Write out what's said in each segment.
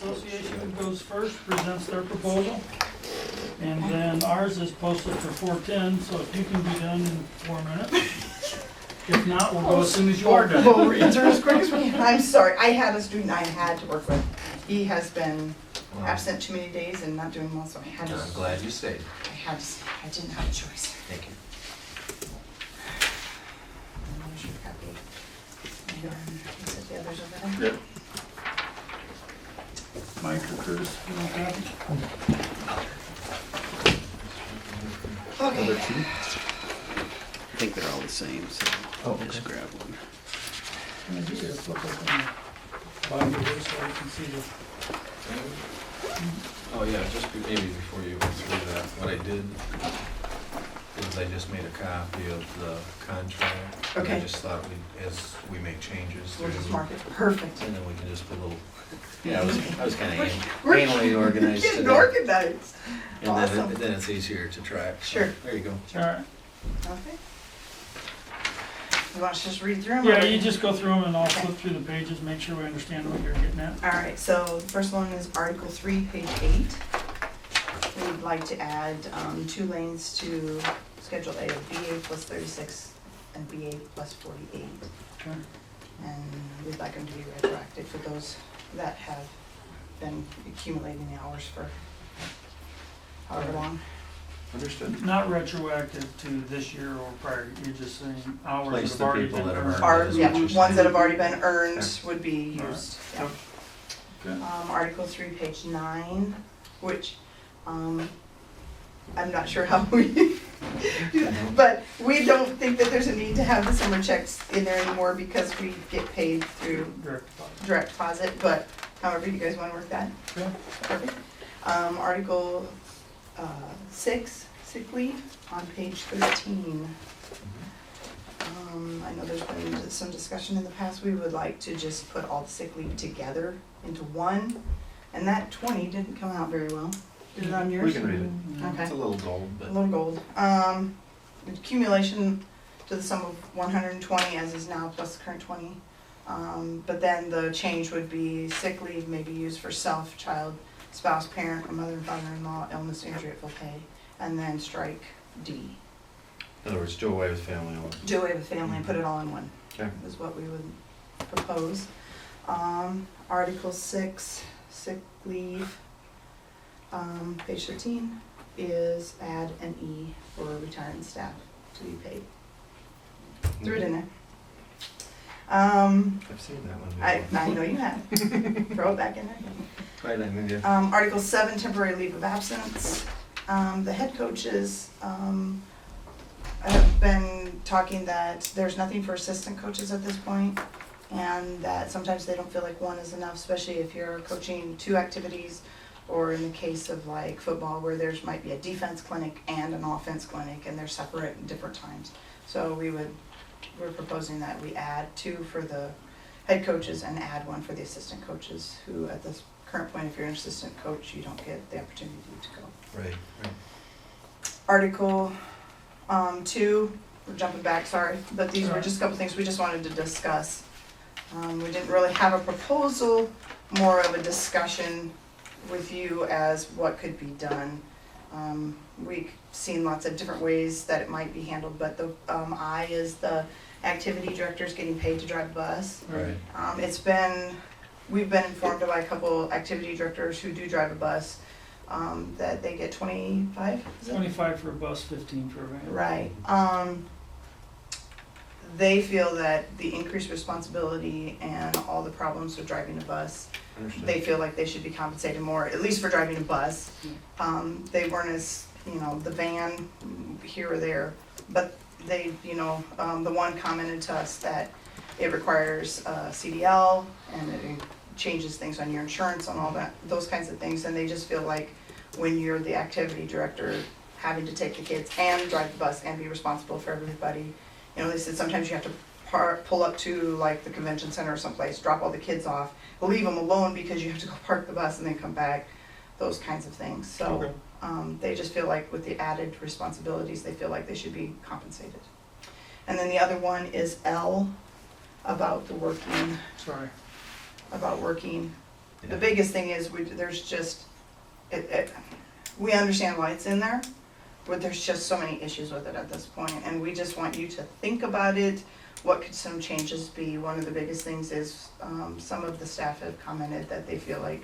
Association goes first, presents their proposal. And then ours is posted for 4:10, so if you can be done in 4 minutes. If not, we'll go as soon as you are done. We'll read through as quick as we can. I'm sorry, I had a student I had to work with. He has been absent too many days and not doing well, so I had to. I'm glad you stayed. I didn't have a choice. Thank you. There's your copy. And is it the others over there? Yep. Mike or Curtis, you want that? Okay. I think they're all the same, so I'll just grab one. Can I get you to flip up on the bottom of this so I can see the... Oh yeah, just maybe before you go through that, what I did is I just made a copy of the contract. And Okay. I just thought as we make changes. We'll through- just mark it. Perfect. And then we can just put a little, yeah, I was kind of We're anally organized Getting today. organized. And Awesome. then it's easier to track. So Sure. There you go. All right. Okay. You want us to just read through them? Yeah, you just go through them and I'll flip through the pages, make sure we understand what you're getting at. All right, so the first one is Article 3, page 8. We'd like to add 2 lanes to Schedule A of BA plus 36 and BA plus 48. Okay. And we'd like them to be retroactive for those that have been accumulating the hours for however long. Understood. Not retroactive to this year or prior, you're just saying hours Place that the have already people been that have earned. earned. Are, That is yeah, what you're ones that saying. have already been earned Okay. would be All right. used, yeah. Okay. Article 3, page 9, which, I'm not sure how we, but we don't think that there's a need to have the summer checks in there anymore because we get paid through Direct deposit. direct deposit, but however you guys wanna work that. Okay. Perfect. Article 6, sick leave, on page 13. I know there's been some discussion in the past, we would like to just put all the sick leave together into one, and that 20 didn't come out very well. Is it on yours? We can read it. Okay. It's a little gold, A but little gold. Accumulation to the sum of 120 as is now plus the current 20. But then the change would be sick leave may be used for self, child, spouse, parent, or mother and father-in-law, illness, injury at full pay, and then strike D. in other words, do away with family law. Do away with family and put it all in one, Okay. is what we would propose. Article 6, sick leave, page 13, is add an E for retiring staff to be paid. Threw it in there. I've seen that one before. I know you have. Throw it back in there. Right, I mean, yeah. Article 7, temporary leave of absence. The head coaches have been talking that there's nothing for assistant coaches at this point, and that sometimes they don't feel like one is enough, especially if you're coaching 2 activities, or in the case of like football where there's might be a defense clinic and an offense clinic and they're separate at different times. So we're proposing that we add 2 for the head coaches and add 1 for the assistant coaches, who at this current point, if you're an assistant coach, you don't get the opportunity to go. Right, right. Article 2, we're jumping back, sorry, but these were just a couple things we just wanted to discuss. We didn't really have a proposal, more of a discussion with you as what could be done. We've seen lots of different ways that it might be handled, but the I is the activity directors getting paid to drive a bus. Right. We've been informed by a couple activity directors who do drive a bus, that they get 25, is it? 25 for a bus, 15 for a van. Right. They feel that the increased responsibility and all the problems with driving a bus, Understood. they feel like they should be compensated more, at least for driving a bus. They weren't as, the van here or there, but they, the one commented to us that it requires CDL and it changes things on your insurance and all that, those kinds of things, and they just feel like when you're the activity director, having to take the kids and drive the bus and be responsible for everybody, they said sometimes you have to pull up to like the convention center or someplace, drop all the kids off, leave them alone because you have to go park the bus and then come back, those kinds of things. So they just feel like with the added responsibilities, they feel like they should be compensated. And then the other one is L, about the working, Sorry. The biggest thing is, there's just, we understand why it's in there, but there's just so many issues with it at this point, and we just want you to think about it. What could some changes be? One of the biggest things is, some of the staff have commented that they feel like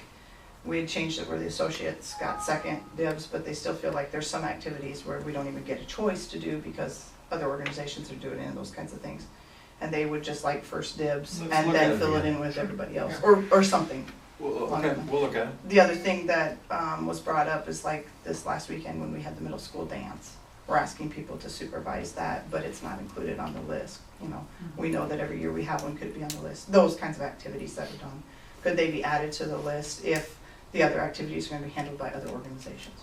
we had changed it where the associates got second dibs, but they still feel like there's some activities where we don't even get a choice to do because other organizations are doing it and those kinds of things. And they would just like first dibs Let's and look at then it fill it again. in with everybody else, or something. Well, okay, we'll look at it. The other thing that was brought up is like this last weekend when we had the middle school dance. We're asking people to supervise that, but it's not included on the list, you know. We know that every year we have one, could it be on the list? Those kinds of activities that are done, could they be added to the list if the other activities are gonna be handled by other organizations?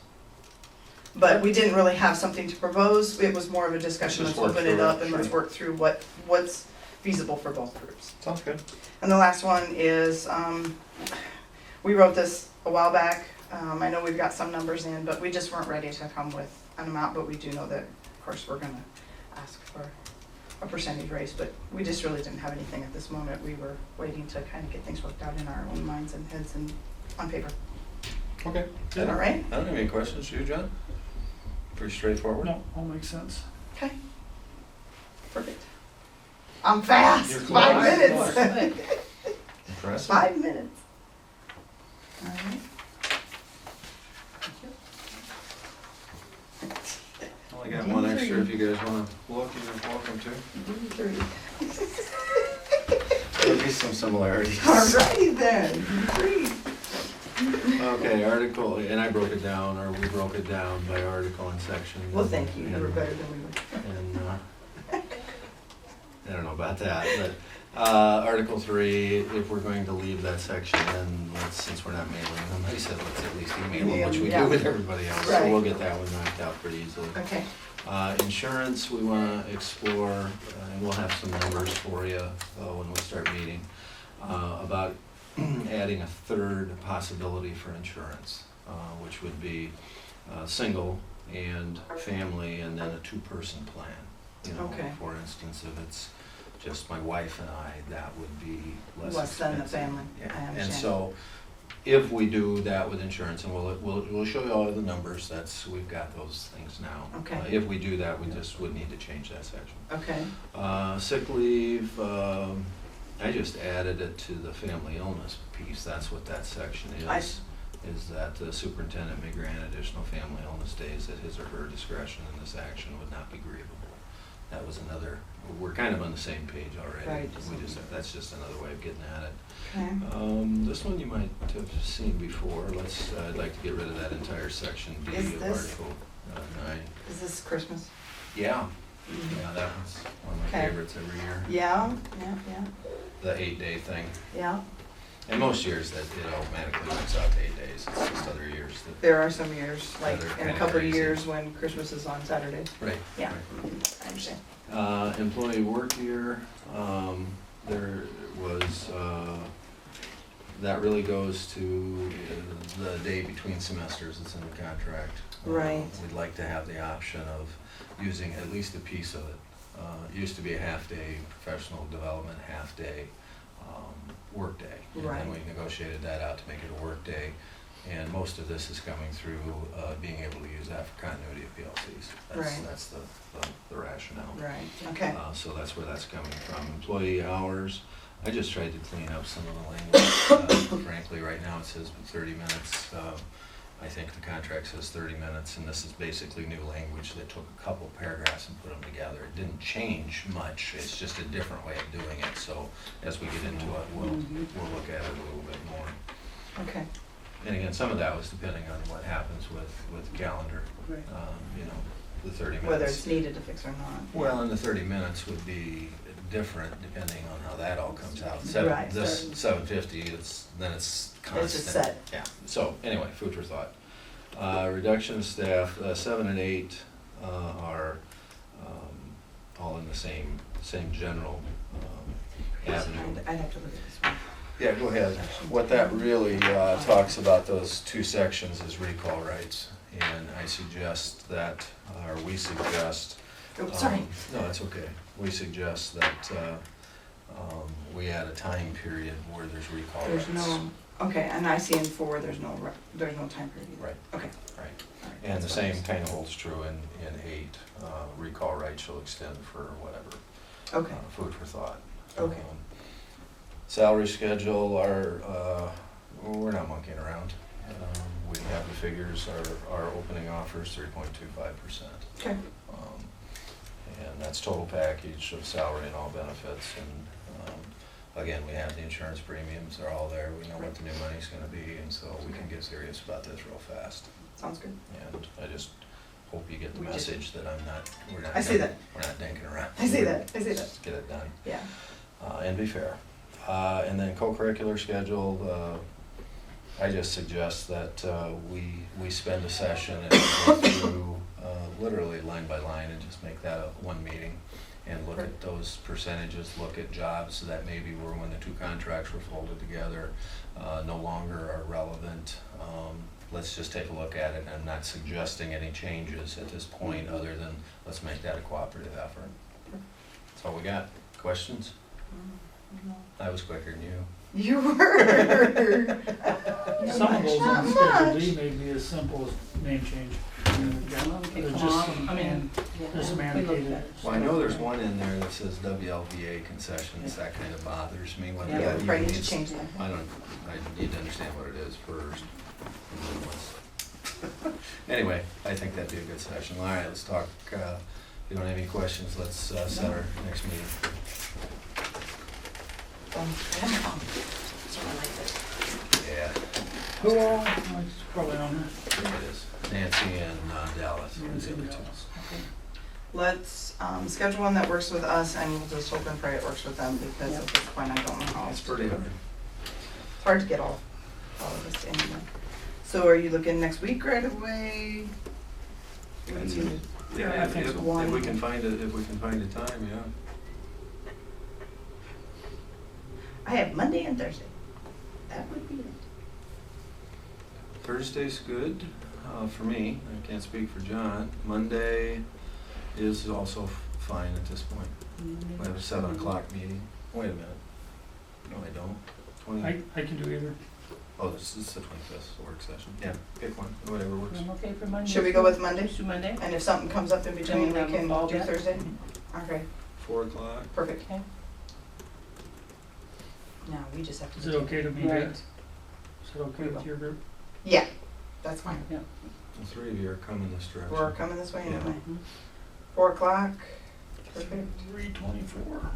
But we didn't really have something to propose, it was more of a discussion, Let's let's just work open it through it, up and let's sure. work through what's feasible for both groups. Sounds good. And the last one is, we wrote this a while back. I know we've got some numbers in, but we just weren't ready to come with an amount, but we do know that, of course, we're gonna ask for a percentage raise, but we just really didn't have anything at this moment. We were waiting to kind of get things worked out in our own minds and heads and on paper. Okay. Is that all right? I don't have any questions, you, John? Pretty straightforward. No, all makes sense. Okay. Perfect. I'm fast, You're 5 close. minutes. Impressive. 5 minutes. All right. Only got one extra if you guys wanna look, you're welcome to. There'll be some similarities. All righty then. Great. Okay, article, and I broke it down, or we broke it down by article and section. Well, thank you. You were better than we were. And, I don't know about that, but, Article 3, if we're going to leave that section, then let's, since we're not mailing them, I said let's at least email them, which we Yeah. do with everybody else, so Right. we'll get that one knocked out pretty easily. Okay. Insurance, we wanna explore, and we'll have some numbers for you, when we start meeting, about adding a third possibility for insurance, which would be, single and family, and then a two-person plan. You know, Okay. for instance, if it's just my wife and I, that would be less Less than the expensive. family. Yeah. I And understand. so, if we do that with insurance, and we'll show you all of the numbers, we've got those things now. Okay. If we do that, we just would need to change that section. Okay. Sick leave, I just added it to the family illness piece, that's what that section is. Is that the superintendent may grant additional family illness days at his or her discretion, and this action would not be grievable. That was another, we're kind of on the same page already. Right. That's just another way of getting at it. Okay. This one you might have seen before, I'd like to get rid of that entire section B Is of this- Article 9. Is this Christmas? Yeah, yeah, that one's one of my Okay. favorites every year, Yeah, the 8-day thing. yeah. And most years that it automatically works out to 8 days, it's just other years that. There are some years, like They're in a kinda couple of crazy. years when Christmas is on Saturdays. Right. Yeah. right. I understand. Employee work year, there was, that really goes to the day between semesters, it's in the contract. Right. We'd like to have the option of using at least a piece of it. It used to be a half-day professional development, half-day workday. And Right. then we negotiated that out to make it a workday. And most of this is coming through being able to use that for continuity of PLCs. Right. That's the rationale. Right, okay. So that's where that's coming from. Employee hours, I just tried to clean up some of the language. Frankly, right now it says 30 minutes. I think the contract says 30 minutes, and this is basically new language that took a couple paragraphs and put them together. It didn't change much, it's just a different way of doing it. So as we get into it, we'll look at it a little bit more. Okay. And again, some of that was depending on what happens with calendar, Right. you know, the 30 minutes. Whether it's needed to fix or not. Well, and the 30 minutes would be different depending on how that all comes out. Right, This certain. 750, then it's constant. It's just set. Yeah, so anyway, food for thought. Reduction of staff, 7 and 8 are all in the same general avenue. I'd have to look at this one. Yeah, go ahead. What that really talks about, those two sections, is recall rights. And I suggest that, or we suggest. Oh, sorry. No, that's okay. We suggest that we add a time period where there's recall rights. There's no, Okay, and I see in 4, there's no time period either. Right. Okay. Right. All right, And the that's same fine. kind of holds true in 8. Recall rights shall extend for whatever. Okay, Food for thought. Okay. Salary schedule, we're not monkeying around. We have the figures, our opening offers 3.25%. okay, And that's total package of salary and all benefits. And again, we have the insurance premiums, they're all there. We know what the new money's gonna be, and so we can get serious about this real fast. sounds good. And I just hope you get the We just- message that we're not. I see that. We're not dinking around. I see that. Just get it done, Yeah, and be fair. And then co-curricular schedule, I just suggest that we spend a session and go through literally line by line and just make that one meeting and look at those percentages, look at jobs that maybe were when the 2 contracts were folded together, no longer are relevant. Let's just take a look at it. I'm not suggesting any changes at this point, other than let's make that a cooperative effort. That's all we got. Questions? I was quicker than you. you were. Some of those Not on Schedule much. D may be as simple as name change. There's just some, there's some annotated. Well, I know there's one in there that says WLVA concessions. That kind of bothers me. Whether Yeah, that we probably even need to needs- change that. I need to understand what it is first. and then let's- Anyway, I think that'd be a good session. All right, let's talk, if you don't have any questions, let's set our next meeting. Yeah, Who all, it's probably on there. it is. Nancy and Dallas. are Nancy the other and two. Dallas. Okay. Let's schedule one that works with us, and we'll just hope and pray it works with them, because at this point, I don't know how else It's to pretty do it. hard. It's hard to get all of this anyway. So are you looking next week right away? What's your- Yeah, I think so. If we can find a time, yeah. I have Monday and Thursday. That would be it. Thursday's good for me. I can't speak for John. Monday is also fine at this point. We have a 7 o'clock meeting. Wait a minute. No, I don't. 20. I can do either. Oh, this is the 25th, the work session. Yeah, pick one, whatever works. I'm okay for Monday. Should we go with Monday? Do Monday? And if something comes up in between, we have a can do fallback? Thursday? Okay, 4 o'clock. perfect. Okay. Now, we just have to. Is it okay to be there? Right. Is it okay with your group? Yeah, that's fine. Yeah. The 3 of you are coming this direction. We're coming this way Yeah. anyway. Mhm. 4 o'clock, perfect. 3:24.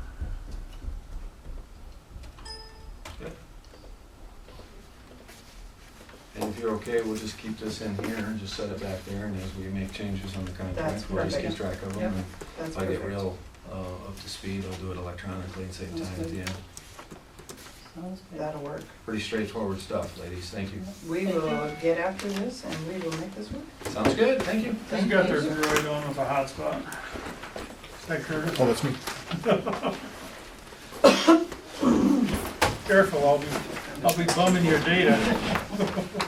And if you're okay, we'll just keep this in here and just set it back there, and as we make changes on the That's contract, we'll just keep perfect. track of them. Yep. And That's if I get perfect. real up to speed, I'll do it electronically and save Sounds time at the good. end. Sounds good. That'll work. Pretty straightforward stuff, ladies, thank you. We Thank will get after this and we will make this work. Sounds good, thank you. You got their right on with a hotspot. Is that Curtis? Oh, that's me. Careful, I'll be bumming your data.